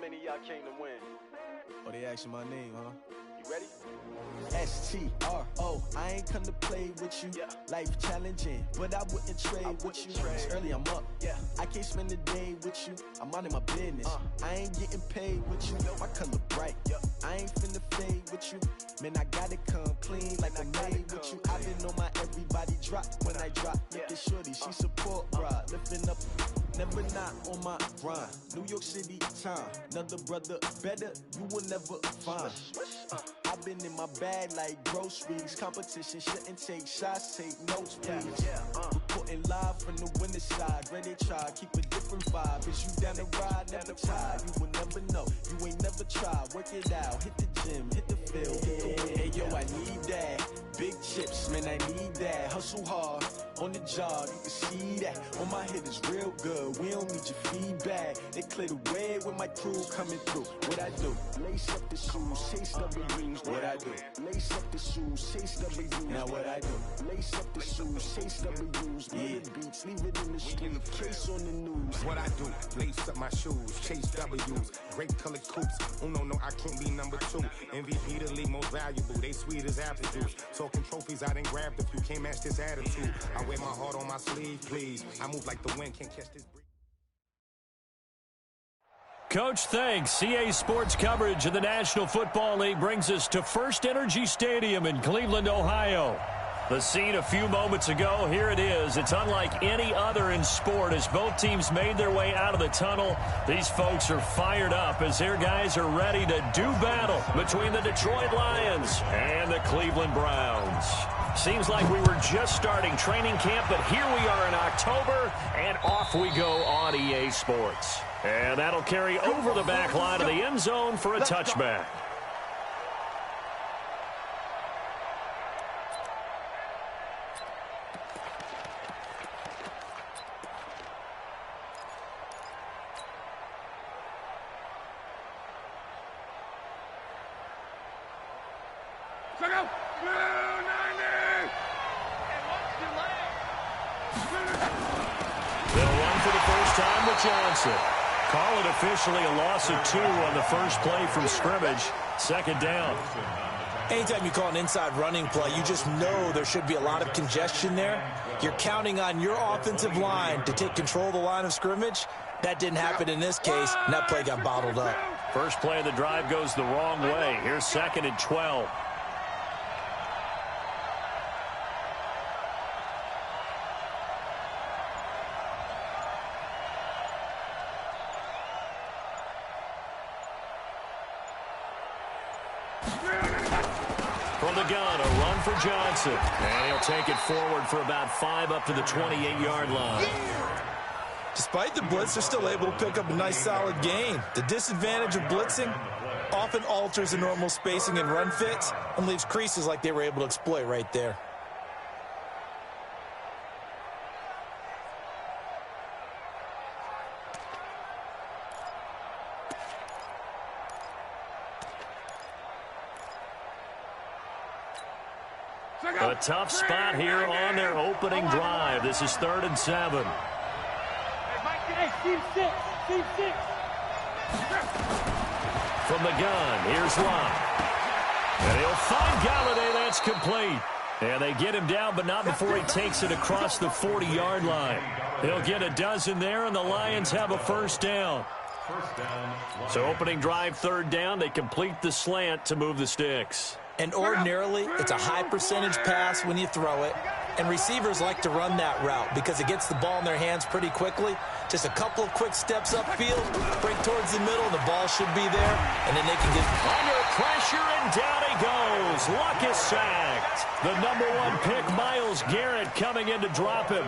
any of y'all came to win. Oh, they asking my name, huh? You ready? S-T-R-O, I ain't come to play with you. Yeah. Life challenging, but I wouldn't trade with you. It's early, I'm up. Yeah. I can't spend the day with you. I'm minding my business. I ain't getting paid with you. My color bright. I ain't finna fade with you. Man, I gotta come clean like I made with you. I been on my everybody drop when I drop. Look at shorty, she support rod. Lifting up, never not on my grind. New York City time. Another brother better, you will never find. I've been in my bag like groceries. Competition shouldn't take shots, take notes, please. Reporting live from the winter side. Ready to try, keep a different vibe. Is you down the ride, never tired. You will never know, you ain't never tried. Work it out, hit the gym, hit the field, hit the wind. Hey yo, I need that. Big chips, man, I need that. Hustle hard, on the job, you can see that. On my head is real good, we don't need your feedback. They clear the way with my crew coming through. What I do? Lace up the shoes, chase W's. What I do? Lace up the shoes, chase W's. Now what I do? Lace up the shoes, chase W's. Yeah. Beats, leave it in the street, case on the news. What I do? Lace up my shoes, chase W's. Great colored coops. Oh no, I can't be number 2. MVP the league most valuable. They sweet as apple juice. Talking trophies, I done grabbed a few. Can't match this attitude. I wear my heart on my sleeve, please. I move like the wind, can't catch this breeze. Coach, thanks. CA Sports coverage of the National Football League brings us to First Energy Stadium in Cleveland, Ohio. The scene a few moments ago, here it is. It's unlike any other in sport as both teams made their way out of the tunnel. These folks are fired up as their guys are ready to do battle between the Detroit Lions and the Cleveland Browns. Seems like we were just starting training camp, but here we are in October, and off we go on EA Sports. And that'll carry over the back line of the end zone for a touchback. Johnson. Call it officially a loss of 2 on the first play from scrimmage. Second down. Anytime you call an inside running play, you just know there should be a lot of congestion there. You're counting on your offensive line to take control of the line of scrimmage. That didn't happen in this case, and that play got bottled up. First play of the drive goes the wrong way. Here's 2nd and 12. From the gun, a run for Johnson. And he'll take it forward for about 5 up to the 28-yard line. Despite the blitz, they're still able to pick up a nice solid gain. The disadvantage of blitzing often alters the normal spacing and run fits and leaves creases like they were able to exploit right there. A tough spot here on their opening drive. This is 3rd and 7. From the gun, here's Locke. And he'll find Galladay. That's complete. And they get him down, but not before he takes it across the 40-yard line. He'll get a dozen there, and the Lions have a first down. So opening drive, 3rd down. They complete the slant to move the sticks. And ordinarily, it's a high percentage pass when you throw it. And receivers like to run that route because it gets the ball in their hands pretty quickly. Just a couple of quick steps upfield, break towards the middle, the ball should be there, and then they can get under pressure, and down he goes. Luck is sacked. The #1 pick, Myles Garrett, coming in to drop him.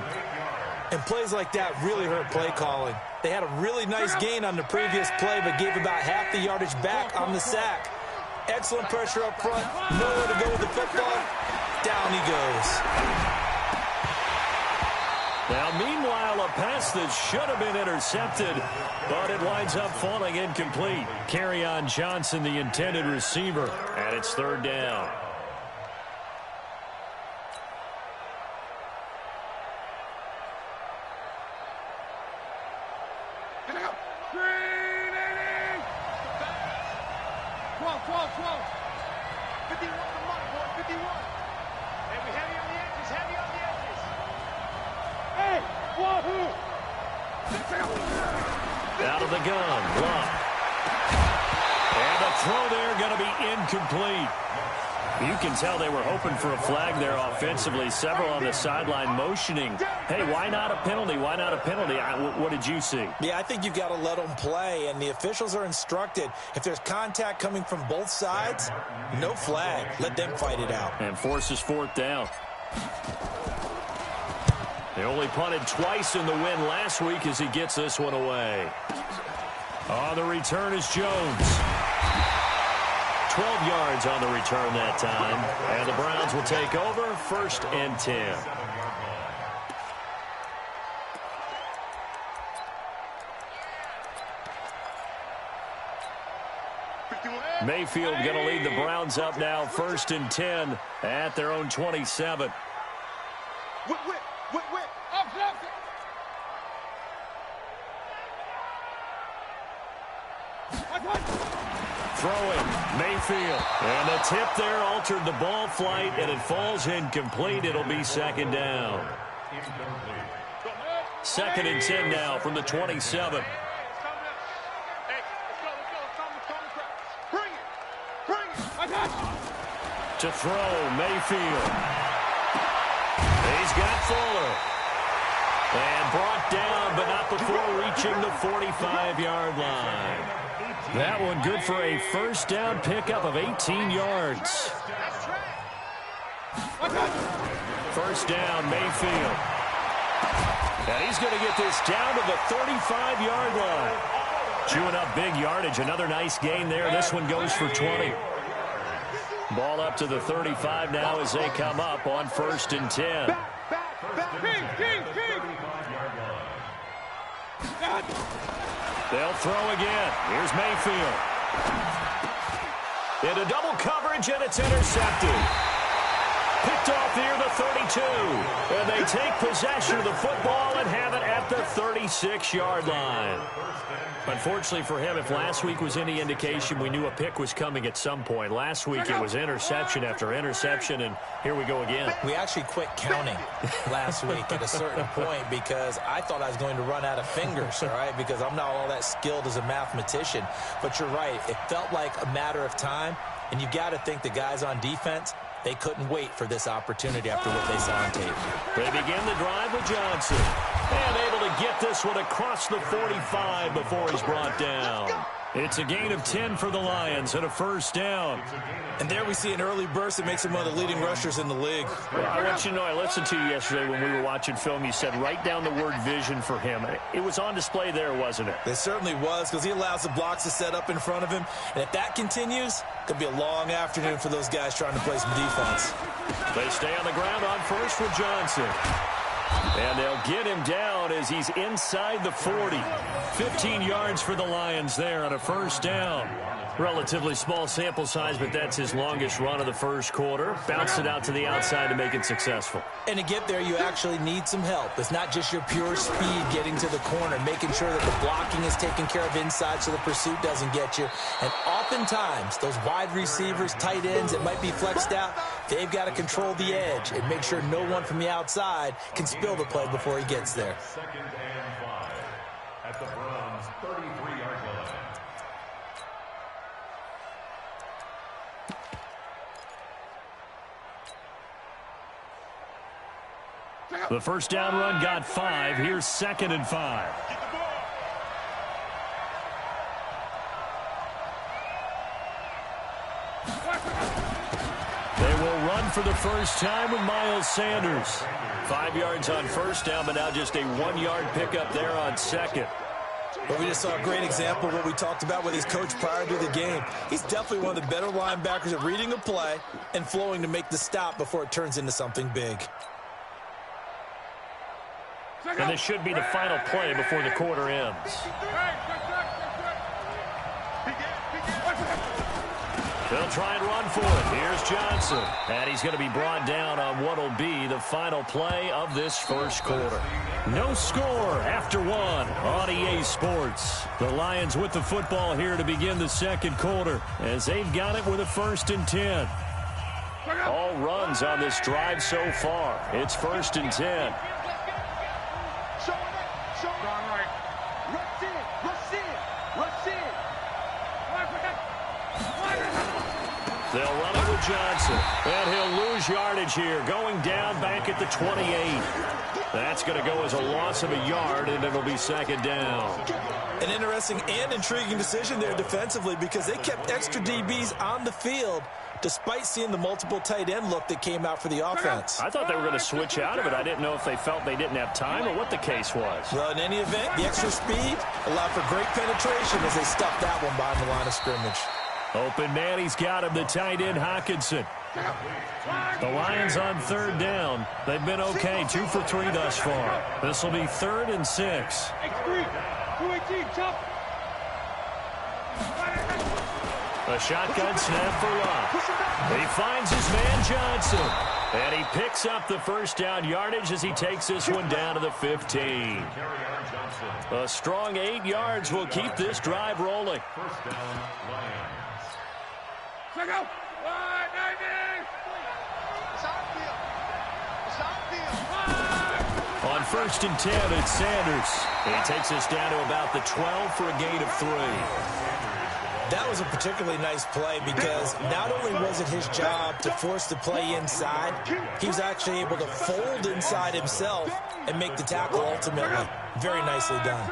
And plays like that really hurt play calling. They had a really nice gain on the previous play, but gave about half the yardage back on the sack. Excellent pressure up front, nowhere to go with the football. Down he goes. Now, meanwhile, a pass that should have been intercepted, but it winds up falling incomplete. Kerryon Johnson, the intended receiver, and it's 3rd down. 12. 51 the money, boy, 51. And we heavy on the edges, heavy on the edges. Hey, wahoo! Out of the gun, block. And the throw there going to be incomplete. You can tell they were hoping for a flag there offensively. Several on the sideline motioning. Hey, why not a penalty? Why not a penalty? What did you see? Yeah, I think you've got to let them play, and the officials are instructed. If there's contact coming from both sides, no flag. Let them fight it out. And forces fourth down. They only punted twice in the win last week as he gets this one away. On the return is Jones. 12 yards on the return that time. And the Browns will take over, 1st and 10. Mayfield going to lead the Browns up now, 1st and 10 at their own 27. Whip. Up. Throwing, Mayfield. And the tip there altered the ball flight, and it falls incomplete. It'll be 2nd down. 2nd and 10 now from the 27. To throw, Mayfield. He's got Fuller. And brought down, but not before reaching the 45-yard line. That one good for a 1st down pickup of 18 yards. 1st down, Mayfield. And he's going to get this down to the 35-yard line. Chewing up big yardage. Another nice gain there. This one goes for 20. Ball up to the 35 now as they come up on 1st and 10. They'll throw again. Here's Mayfield. Into double coverage, and it's intercepted. Picked off near the 32. And they take possession of the football and have it at the 36-yard line. Unfortunately for him, if last week was any indication, we knew a pick was coming at some point. Last week it was interception after interception, and here we go again. We actually quit counting last week at a certain point because I thought I was going to run out of fingers, all right, because I'm not all that skilled as a mathematician. But you're right. It felt like a matter of time, and you've got to think the guys on defense, they couldn't wait for this opportunity after what they saw on tape. They begin the drive with Johnson. And able to get this one across the 45 before he's brought down. It's a gain of 10 for the Lions and a 1st down. And there we see an early burst that makes him one of the leading rushers in the league. Well, I want you to know, I listened to you yesterday when we were watching film. You said write down the word vision for him. It was on display there, wasn't it? It certainly was, because he allows the blocks to set up in front of him. And if that continues, it could be a long afternoon for those guys trying to play some defense. They stay on the ground on 1st with Johnson. And they'll get him down as he's inside the 40. 15 yards for the Lions there on a 1st down. Relatively small sample size, but that's his longest run of the 1st quarter. Bounced it out to the outside to make it successful. And to get there, you actually need some help. It's not just your pure speed getting to the corner, making sure that the blocking is taken care of inside so the pursuit doesn't get you. And oftentimes, those wide receivers, tight ends that might be flexed out, they've got to control the edge and make sure no one from the outside can spill the play before he gets there. 2nd and 5 at the Browns' 33-yard line. The 1st down run got 5. Here's 2nd and 5. They will run for the first time with Miles Sanders. 5 yards on 1st down, but now just a 1-yard pickup there on 2nd. But we just saw a great example of what we talked about with his coach prior to the game. He's definitely one of the better linebackers at reading a play and flowing to make the stop before it turns into something big. And this should be the final play before the quarter ends. They'll try and run for it. Here's Johnson. And he's going to be brought down on what will be the final play of this first quarter. No score after one on EA Sports. The Lions with the football here to begin the second quarter as they've got it with a 1st and 10. All runs on this drive so far. It's 1st and 10. They'll run it with Johnson, and he'll lose yardage here, going down back at the 28. That's going to go as a loss of a yard, and it'll be 2nd down. An interesting and intriguing decision there defensively because they kept extra DBs on the field despite seeing the multiple tight end look that came out for the offense. I thought they were going to switch out of it. I didn't know if they felt they didn't have time or what the case was. Well, in any event, the extra speed allowed for great penetration as they stuffed that one behind the line of scrimmage. Open man, he's got him, the tight end, Hockenson. The Lions on 3rd down. They've been okay, 2 for 3 thus far. This will be 3rd and 6. A shotgun snap for Locke. He finds his man Johnson. And he picks up the 1st down yardage as he takes this one down to the 15. A strong 8 yards will keep this drive rolling. 1st down, Lions. On 1st and 10, it's Sanders. He takes us down to about the 12 for a gain of 3. That was a particularly nice play because not only was it his job to force the play inside, he was actually able to fold inside himself and make the tackle ultimately. Very nicely done.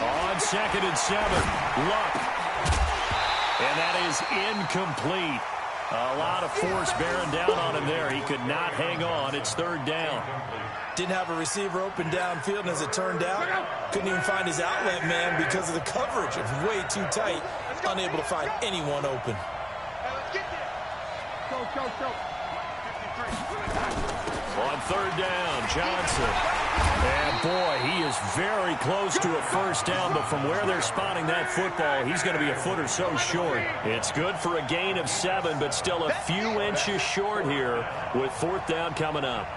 On 2nd and 7, Luck. And that is incomplete. A lot of force bearing down on him there. He could not hang on. It's 3rd down. Didn't have a receiver open downfield, and as it turned out, couldn't even find his outlet man because of the coverage. It was way too tight, unable to find anyone open. On 3rd down, Johnson. And boy, he is very close to a 1st down, but from where they're spotting that football, he's going to be a foot or so short. It's good for a gain of 7, but still a few inches short here with 4th down coming up.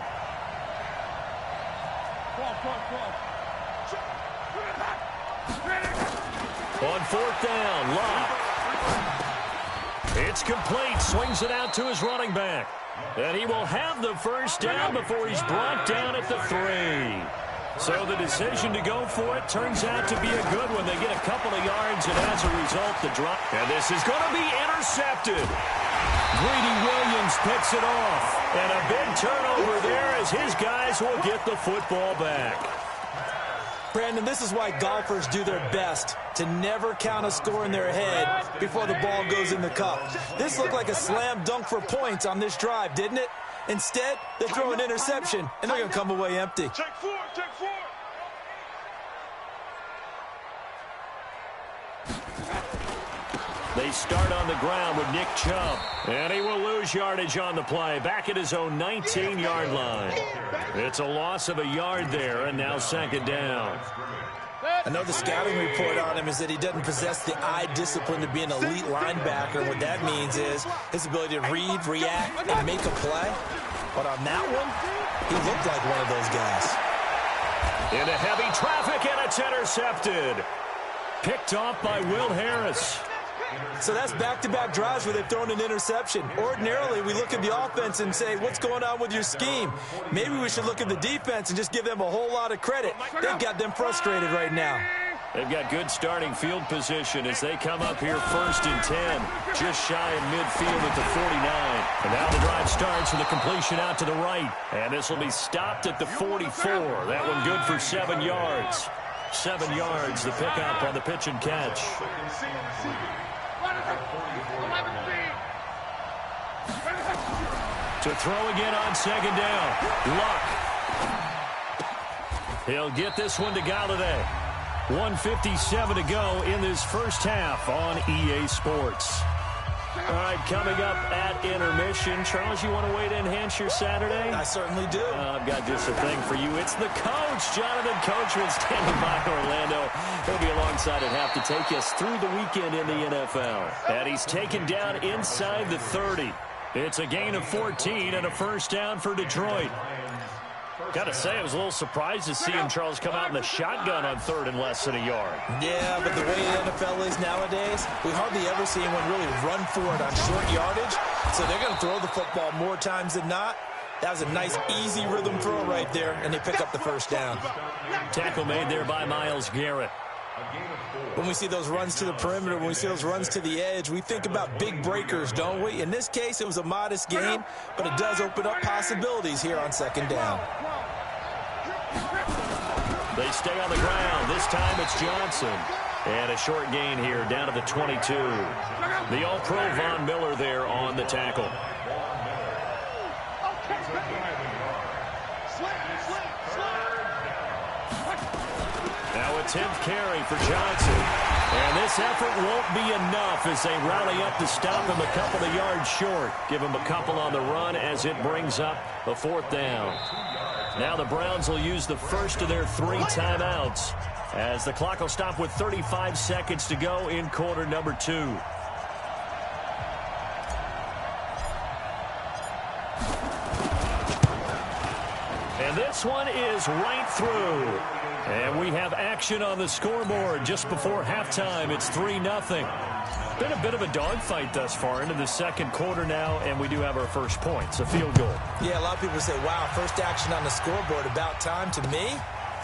On 4th down, Locke. It's complete. Swings it out to his running back. And he will have the 1st down before he's brought down at the 3. So the decision to go for it turns out to be a good one. They get a couple of yards, and as a result, the drop. And this is going to be intercepted. Greedy Williams picks it off. And a big turnover there as his guys will get the football back. Brandon, this is why golfers do their best to never count a score in their head before the ball goes in the cup. This looked like a slam dunk for points on this drive, didn't it? Instead, they throw an interception, and they're going to come away empty. Take 4, take 4. They start on the ground with Nick Chubb. And he will lose yardage on the play. Back at his own 19-yard line. It's a loss of a yard there, and now 2nd down. I know the scouting report on him is that he doesn't possess the eye discipline to be an elite linebacker. What that means is his ability to read, react, and make a play. But on that one, he looked like one of those guys. Into heavy traffic, and it's intercepted. Picked off by Will Harris. So that's back-to-back drives where they've thrown an interception. Ordinarily, we look at the offense and say, what's going on with your scheme? Maybe we should look at the defense and just give them a whole lot of credit. They've got them frustrated right now. They've got good starting field position as they come up here 1st and 10, just shy of midfield at the 49. And now the drive starts with a completion out to the right. And this will be stopped at the 44. That one good for 7 yards. 7 yards, the pickup on the pitch and catch. To throw again on 2nd down. Luck. He'll get this one to Galladay. 1:57 to go in this first half on EA Sports. All right, coming up at intermission. Charles, you want to wait to enhance your Saturday? I certainly do. I've got just a thing for you. It's the coach, Jonathan Coachman, standing by Orlando. He'll be alongside at half to take us through the weekend in the NFL. And he's taken down inside the 30. It's a gain of 14 and a first down for Detroit. Got to say, I was a little surprised to see him, Charles, come out in the shotgun on third and less than a yard. Yeah, but the way the NFL is nowadays, we hardly ever see anyone really run for it on short yardage. So they're going to throw the football more times than not. That was a nice, easy rhythm throw right there, and they pick up the first down. Tackle made there by Myles Garrett. When we see those runs to the perimeter, when we see those runs to the edge, we think about big breakers, don't we? In this case, it was a modest gain, but it does open up possibilities here on second down. They stay on the ground. This time it's Johnson. And a short gain here down to the 22. The All-Pro Von Miller there on the tackle. Now a 10th carry for Johnson. And this effort won't be enough as they rally up to stop him a couple of yards short. Give him a couple on the run as it brings up a fourth down. Now the Browns will use the first of their 3 timeouts as the clock will stop with 35 seconds to go in quarter number 2. And this one is right through. And we have action on the scoreboard just before halftime. It's 3-0. Been a bit of a dogfight thus far into the second quarter now, and we do have our first points, a field goal. Yeah, a lot of people say, wow, first action on the scoreboard, about time. To me,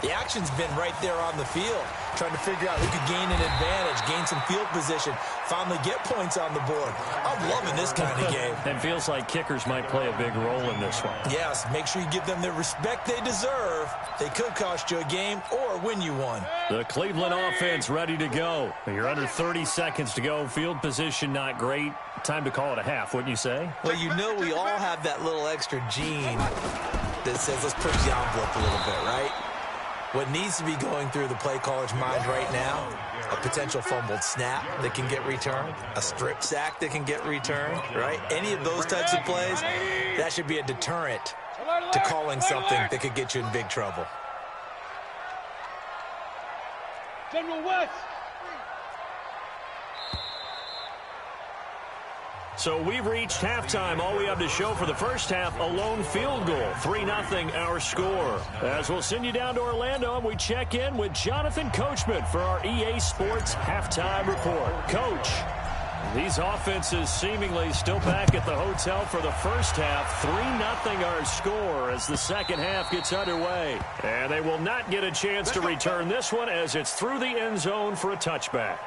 the action's been right there on the field, trying to figure out who could gain an advantage, gain some field position, finally get points on the board. I'm loving this kind of game. It feels like kickers might play a big role in this one. Yes, make sure you give them the respect they deserve. They could cost you a game or win you one. The Cleveland offense ready to go. You're under 30 seconds to go. Field position not great. Time to call it a half, wouldn't you say? Well, you know we all have that little extra gene that says let's push the envelope a little bit, right? What needs to be going through the play caller's mind right now, a potential fumbled snap that can get returned, a strip sack that can get returned, right? Any of those types of plays, that should be a deterrent to calling something that could get you in big trouble. General West. So we've reached halftime. All we have to show for the first half, a lone field goal. 3-0 our score. As we'll send you down to Orlando, and we check in with Jonathan Coachman for our EA Sports Halftime Report. Coach, these offenses seemingly still back at the hotel for the first half. 3-0 our score as the second half gets underway. And they will not get a chance to return this one as it's through the end zone for a touchback.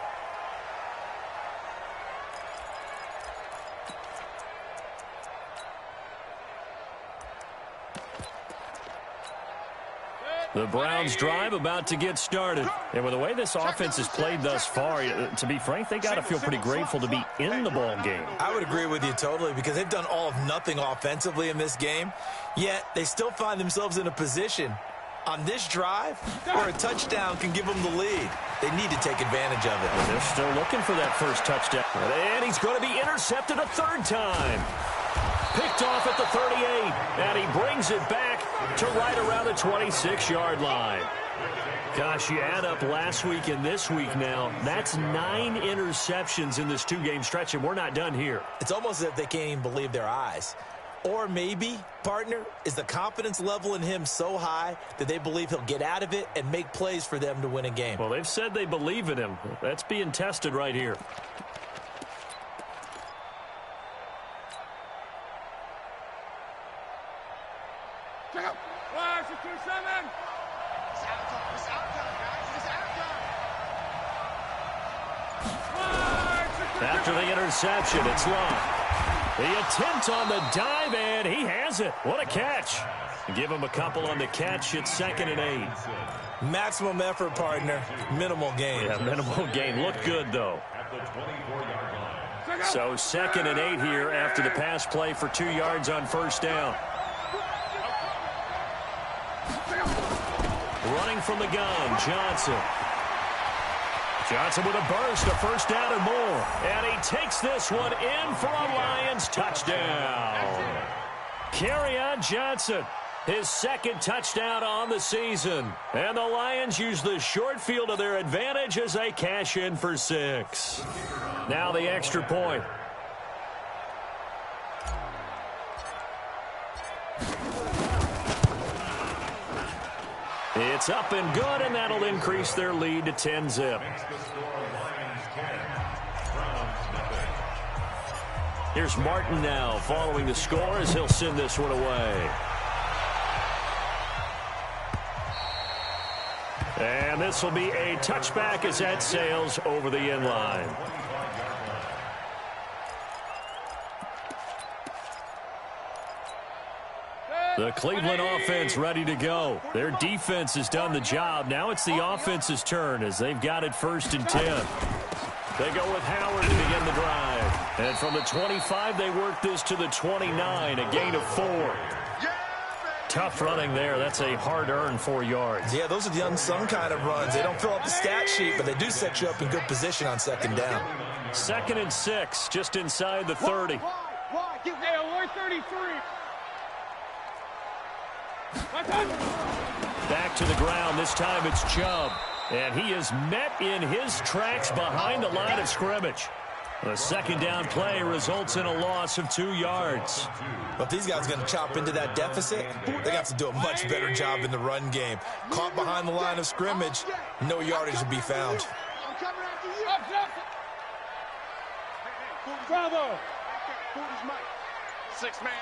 The Browns drive about to get started. And with the way this offense has played thus far, to be frank, they got to feel pretty grateful to be in the ball game. I would agree with you totally because they've done all of nothing offensively in this game, yet they still find themselves in a position on this drive where a touchdown can give them the lead. They need to take advantage of it. And they're still looking for that first touchdown. And he's going to be intercepted a third time. Picked off at the 38, and he brings it back to right around the 26-yard line. Gosh, you add up last week and this week now, that's 9 interceptions in this 2-game stretch, and we're not done here. It's almost as if they can't even believe their eyes. Or maybe, partner, is the confidence level in him so high that they believe he'll get out of it and make plays for them to win a game. Well, they've said they believe in him. That's being tested right here. After the interception, it's Long. The attempt on the dive, and he has it. What a catch. Give him a couple on the catch. It's 2nd and 8. Maximum effort, partner. Minimal gain. Yeah, minimal gain. Looked good, though. So 2nd and 8 here after the pass play for 2 yards on first down. Running from the gun, Johnson. Johnson with a burst, a first down and more. And he takes this one in for a Lions touchdown. Kerryon Johnson, his second touchdown on the season. And the Lions use the short field to their advantage as they cash in for 6. Now the extra point. It's up and good, and that'll increase their lead to 10-zip. Here's Martin now following the score as he'll send this one away. And this will be a touchback as that sails over the end line. The Cleveland offense ready to go. Their defense has done the job. Now it's the offense's turn as they've got it 1st and 10. They go with Howard to begin the drive. And from the 25, they work this to the 29, a gain of 4. Tough running there. That's a hard-earned 4 yards. Yeah, those are the unsung kind of runs. They don't fill up the stat sheet, but they do set you up in good position on 2nd down. 2nd and 6, just inside the 30. Why? Give me a 133. Back to the ground. This time it's Chubb. And he is met in his tracks behind the line of scrimmage. The 2nd down play results in a loss of 2 yards. But if these guys are going to chop into that deficit, they're going to have to do a much better job in the run game. Caught behind the line of scrimmage, no yardage to be found. I'm coming after you. Up, Bravo. 6 man.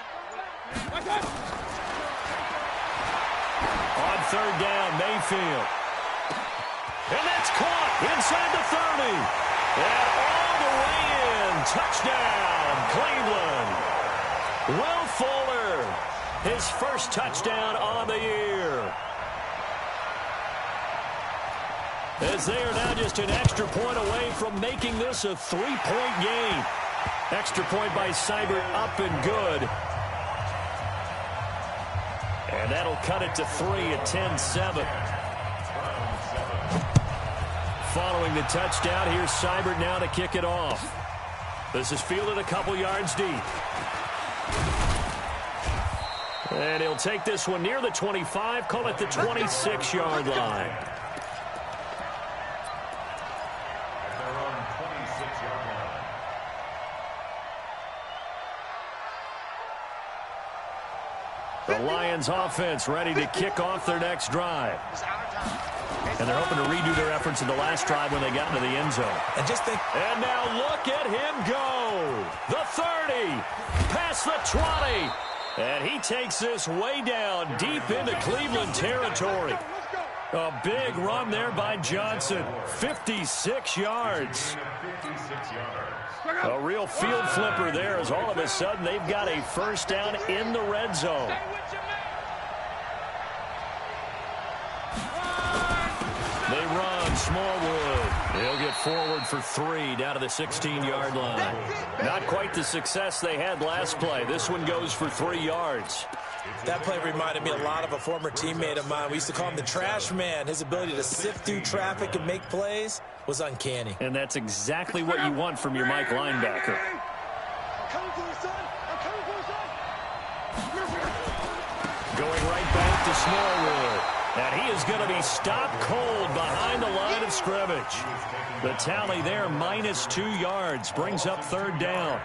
On 3rd down, Mayfield. And that's caught inside the 30. And all the way in. Touchdown, Cleveland. Will Fuller, his first touchdown on the year. As they are now just an extra point away from making this a 3-point game. Extra point by Seibert, up and good. And that'll cut it to 3 at 10-7. Following the touchdown, here's Seibert now to kick it off. This is fielded a couple yards deep. And he'll take this one near the 25, call it the 26-yard line. The Lions offense ready to kick off their next drive. And they're hoping to redo their efforts in the last drive when they got into the end zone. And now look at him go. The 30, past the 20. And he takes this way down deep into Cleveland territory. A big run there by Johnson. 56 yards. A real field flipper there as all of a sudden they've got a first down in the red zone. They run Smallwood. He'll get forward for 3 down to the 16-yard line. Not quite the success they had last play. This one goes for 3 yards. That play reminded me a lot of a former teammate of mine. We used to call him the trash man. His ability to sift through traffic and make plays was uncanny. And that's exactly what you want from your Mike linebacker. Going right back to Smallwood. And he is going to be stopped cold behind the line of scrimmage. The tally there, minus 2 yards, brings up 3rd down.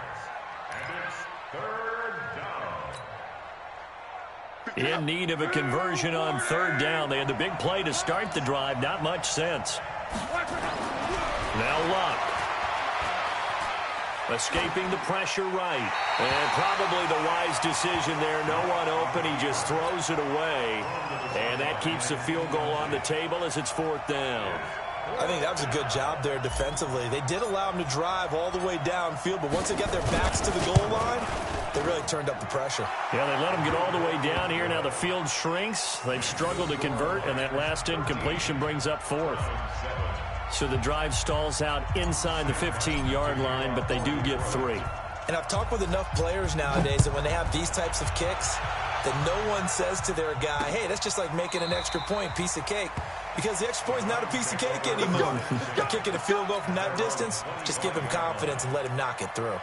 In need of a conversion on 3rd down. They had the big play to start the drive. Not much sense. Now Luck. Escaping the pressure right. And probably the wise decision there. No one open. He just throws it away. And that keeps the field goal on the table as it's 4th down. I think that was a good job there defensively. They did allow them to drive all the way downfield, but once they got their backs to the goal line, they really turned up the pressure. Yeah, they let them get all the way down here. Now the field shrinks. They've struggled to convert, and that last incompletion brings up 4th. So the drive stalls out inside the 15-yard line, but they do get 3. And I've talked with enough players nowadays that when they have these types of kicks, that no one says to their guy, hey, that's just like making an extra point, piece of cake. Because the extra point is not a piece of cake anymore. By kicking a field goal from that distance, just give him confidence and let him knock it through.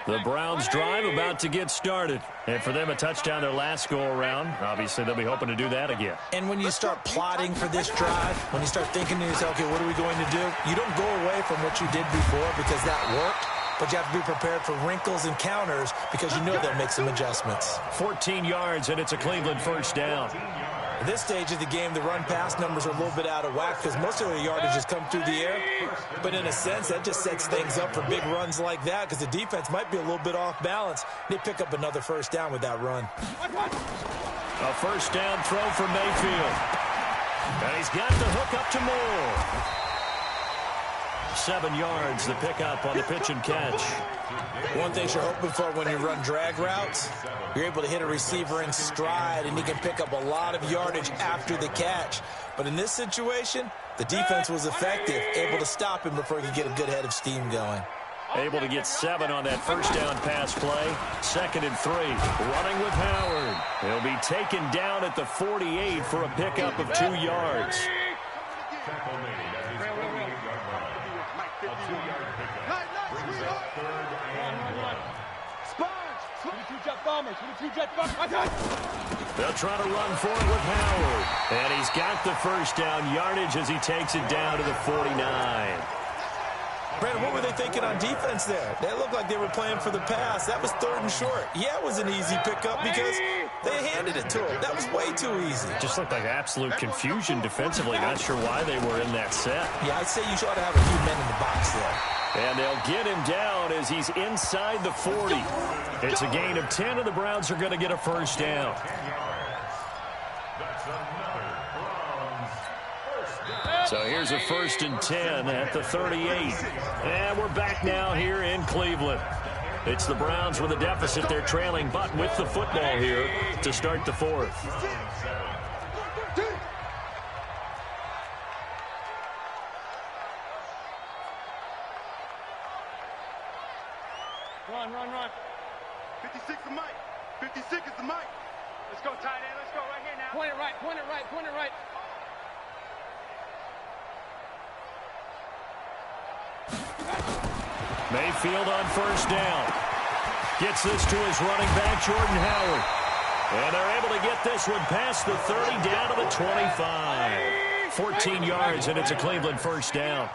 The Browns drive about to get started. And for them, a touchdown their last go-around. Obviously, they'll be hoping to do that again. And when you start plotting for this drive, when you start thinking to yourself, okay, what are we going to do? You don't go away from what you did before because that worked. But you have to be prepared for wrinkles and counters because you know they'll make some adjustments. 14 yards, and it's a Cleveland first down. At this stage of the game, the run-pass numbers are a little bit out of whack because most of their yardage has come through the air. But in a sense, that just sets things up for big runs like that because the defense might be a little bit off balance. They pick up another first down with that run. A first down throw for Mayfield. And he's got the hook up to Moore. 7 yards, the pickup on the pitch and catch. One thing you're hoping for when you run drag routes, you're able to hit a receiver in stride, and he can pick up a lot of yardage after the catch. But in this situation, the defense was effective, able to stop him before he could get a good head of steam going. Able to get 7 on that first down pass play. 2nd and 3. Running with Howard. He'll be taken down at the 48 for a pickup of 2 yards. They'll try to run for it with Howard. And he's got the first down yardage as he takes it down to the 49. Brandon, what were they thinking on defense there? They looked like they were playing for the pass. That was 3rd and short. Yeah, it was an easy pickup because they handed it to him. That was way too easy. Just looked like absolute confusion defensively. Not sure why they were in that set. Yeah, I'd say you ought to have a few men in the box there. And they'll get him down as he's inside the 40. It's a gain of 10, and the Browns are going to get a first down. So here's a 1st and 10 at the 38. And we're back now here in Cleveland. It's the Browns with a deficit. They're trailing, but with the football here to start the 4th. Run. 56 is Mike. 56 is the Mike. Let's go, tight end. Let's go right here now. Point it right. Mayfield on first down. Gets this to his running back, Jordan Howard. And they're able to get this one past the 30 down to the 25. 14 yards, and it's a Cleveland first down.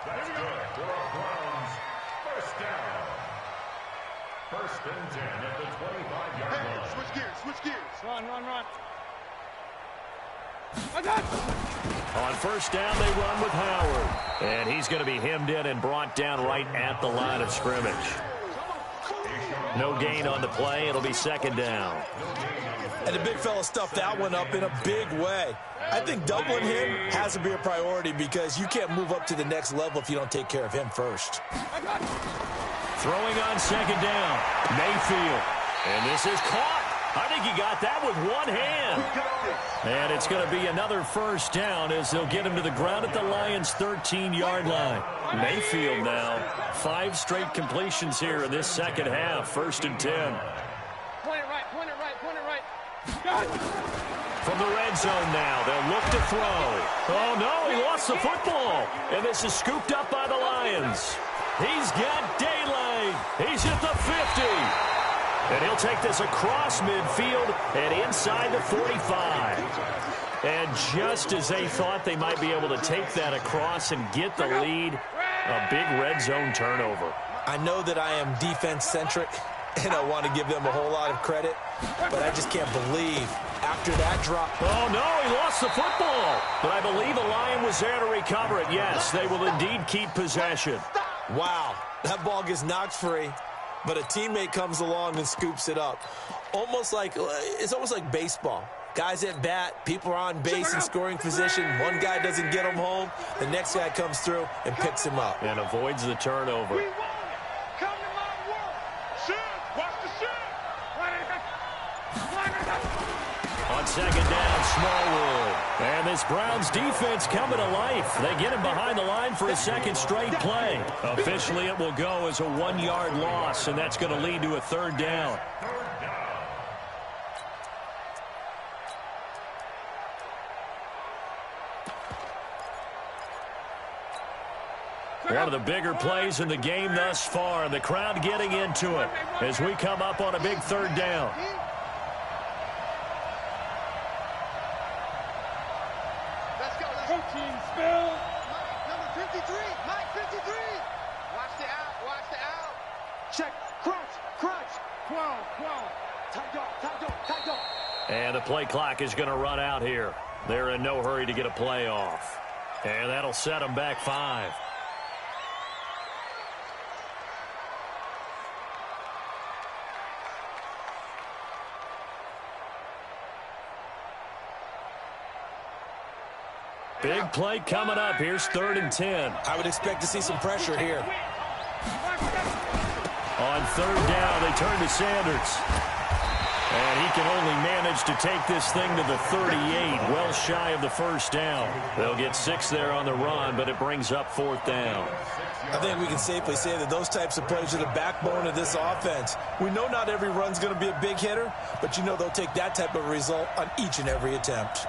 First and 10 at the 25-yard line. Switch gears. Run. On first down, they run with Howard. And he's going to be hemmed in and brought down right at the line of scrimmage. No gain on the play. It'll be 2nd down. And the big fella stuffed that one up in a big way. I think doubling him has to be a priority because you can't move up to the next level if you don't take care of him first. Throwing on 2nd down, Mayfield. And this is caught. I think he got that with one hand. And it's going to be another first down as they'll get him to the ground at the Lions' 13-yard line. Mayfield now, 5 straight completions here in this second half. 1st and 10. Point it right. From the red zone now, they'll look to throw. Oh, no, he lost the football. And this is scooped up by the Lions. He's got daylight. He's at the 50. And he'll take this across midfield and inside the 45. And just as they thought they might be able to take that across and get the lead, a big red zone turnover. I know that I am defense-centric, and I want to give them a whole lot of credit, but I just can't believe after that drop. Oh, no, he lost the football. But I believe the Lion was there to recover it. Yes, they will indeed keep possession. Wow, that ball gets knocked free, but a teammate comes along and scoops it up. It's almost like baseball. Guys at bat, people are on base in scoring position. One guy doesn't get him home. The next guy comes through and picks him up. And avoids the turnover. Come to my work. Shoot. Watch the shoot. On 2nd down, Smallwood. And this Browns defense coming to life. They get him behind the line for a second straight play. Officially, it will go as a 1-yard loss, and that's going to lead to a third down. One of the bigger plays in the game thus far. The crowd getting into it as we come up on a big third down. Let's go. Coaching spell. Number 53. Mike 53. Watch the out. Watch the out. Check. Crunch. Crunch. 12. Tight dog. And the play clock is going to run out here. They're in no hurry to get a play off. And that'll set them back 5. Big play coming up. Here's 3rd and 10. I would expect to see some pressure here. On 3rd down, they turn to Sanders. And he can only manage to take this thing to the 38, well shy of the first down. They'll get 6 there on the run, but it brings up 4th down. I think we can safely say that those types of plays are the backbone of this offense. We know not every run's going to be a big hitter, but you know they'll take that type of result on each and every attempt.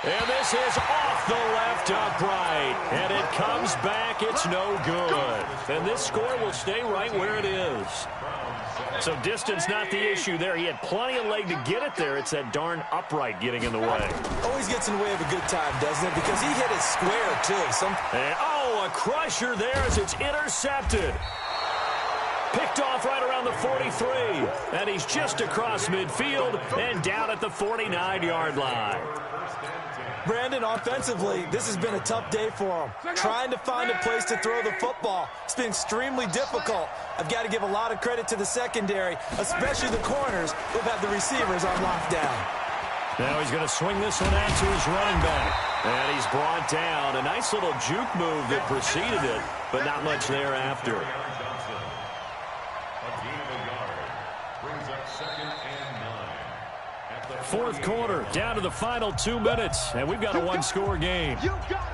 And this is off the left upright. And it comes back. It's no good. And this score will stay right where it is. So distance not the issue there. He had plenty of leg to get it there. It's that darn upright getting in the way. Always gets in the way of a good time, doesn't it? Because he hit it square, too. And, a crusher there as it's intercepted. Picked off right around the 43. And he's just across midfield and down at the 49-yard line. Brandon, offensively, this has been a tough day for him. Trying to find a place to throw the football. It's been extremely difficult. I've got to give a lot of credit to the secondary, especially the corners who've had the receivers on lockdown. Now he's going to swing this one out to his running back. And he's brought down. A nice little juke move that preceded it, but not much thereafter. Fourth quarter, down to the final 2 minutes, and we've got a one-score game. You got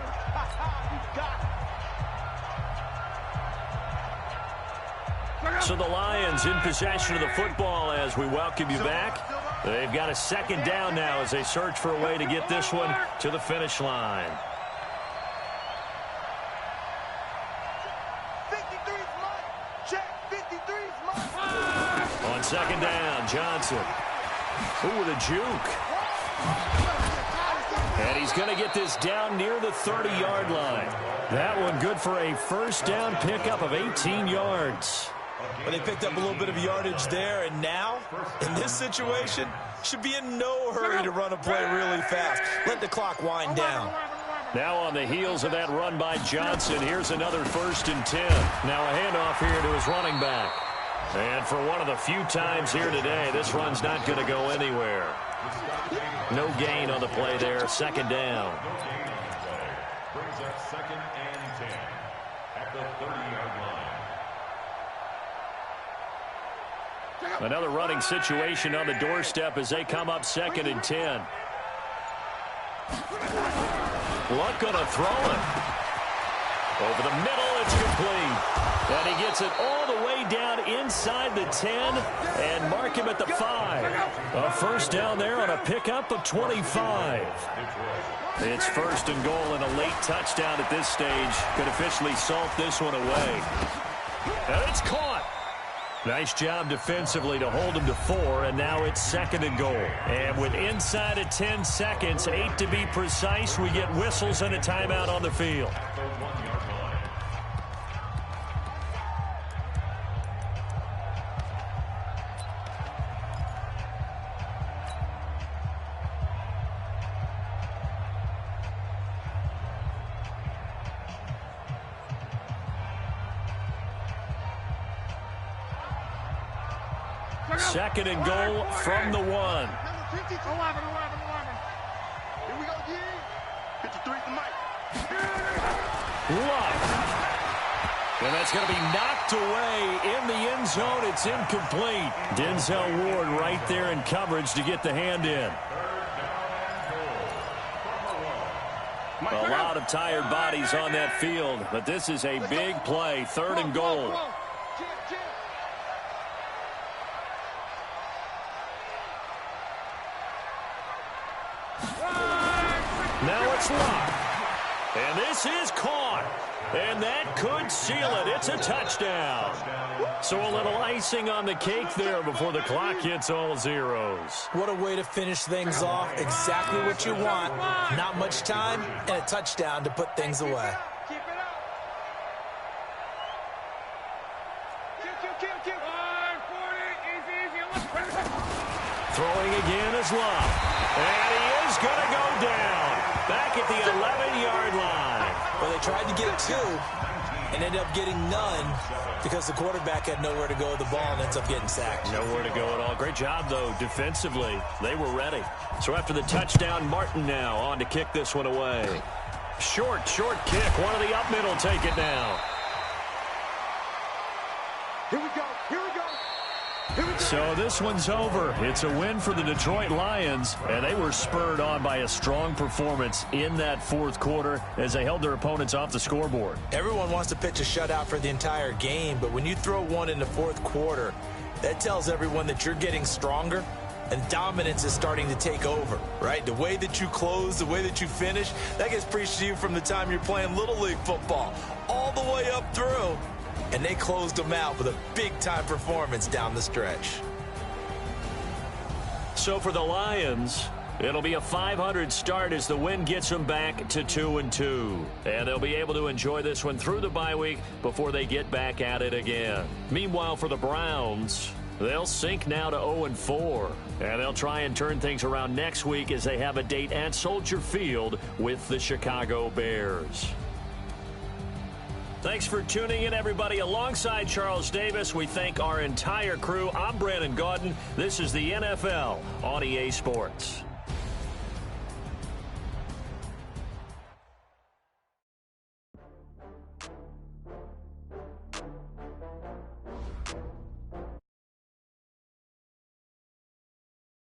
it. So the Lions in possession of the football as we welcome you back. They've got a second down now as they search for a way to get this one to the finish line. 53's mine. Check. 53's mine. On second down, Johnson. Ooh, with a juke. And he's going to get this down near the 30-yard line. That one good for a first down pickup of 18 yards. Well, they picked up a little bit of yardage there, and now, in this situation, should be in no hurry to run a play really fast. Let the clock wind down. Now on the heels of that run by Johnson, here's another 1st and 10. Now a handoff here to his running back. And for one of the few times here today, this run's not going to go anywhere. No gain on the play there. Second down. Brings up 2nd and 10 at the 30-yard line. Another running situation on the doorstep as they come up 2nd and 10. Luck going to throw it. Over the middle, it's complete. And he gets it all the way down inside the 10 and mark him at the 5. A first down there on a pickup of 25. It's 1st and goal and a late touchdown at this stage. Could officially salt this one away. And it's caught. Nice job defensively to hold him to 4, and now it's 2nd and goal. And with inside of 10 seconds, 8 to be precise, we get whistles and a timeout on the field. Second and goal from the 1. Number 50. 11. Here we go, G. 53's the mic. Luck. And that's going to be knocked away in the end zone. It's incomplete. Denzel Ward right there in coverage to get the hand in. A lot of tired bodies on that field, but this is a big play, 3rd and goal. Now it's locked. And this is caught. And that could seal it. It's a touchdown. So a little icing on the cake there before the clock hits all zeros. What a way to finish things off. Exactly what you want. Not much time and a touchdown to put things away. Keep it up. Throwing again is Love. And he is going to go down. Back at the 11-yard line. Well, they tried to get 2 and ended up getting none because the quarterback had nowhere to go with the ball and ends up getting sacked. Nowhere to go at all. Great job, though, defensively. They were ready. So after the touchdown, Martin now on to kick this one away. Short kick. One of the up middle take it now. Here we go. So this one's over. It's a win for the Detroit Lions, and they were spurred on by a strong performance in that 4th quarter as they held their opponents off the scoreboard. Everyone wants to pitch a shutout for the entire game, but when you throw one in the 4th quarter, that tells everyone that you're getting stronger and dominance is starting to take over, right? The way that you close, the way that you finish, that gets preached to you from the time you're playing Little League football all the way up through. And they closed them out with a big-time performance down the stretch. So for the Lions, it'll be a 500 start as the win gets them back to 2-2. And they'll be able to enjoy this one through the bye week before they get back at it again. Meanwhile, for the Browns, they'll sink now to 0-4. And they'll try and turn things around next week as they have a date at Soldier Field with the Chicago Bears. Thanks for tuning in, everybody. Alongside Charles Davis, we thank our entire crew. I'm Brandon Gaudin. This is the NFL on EA Sports.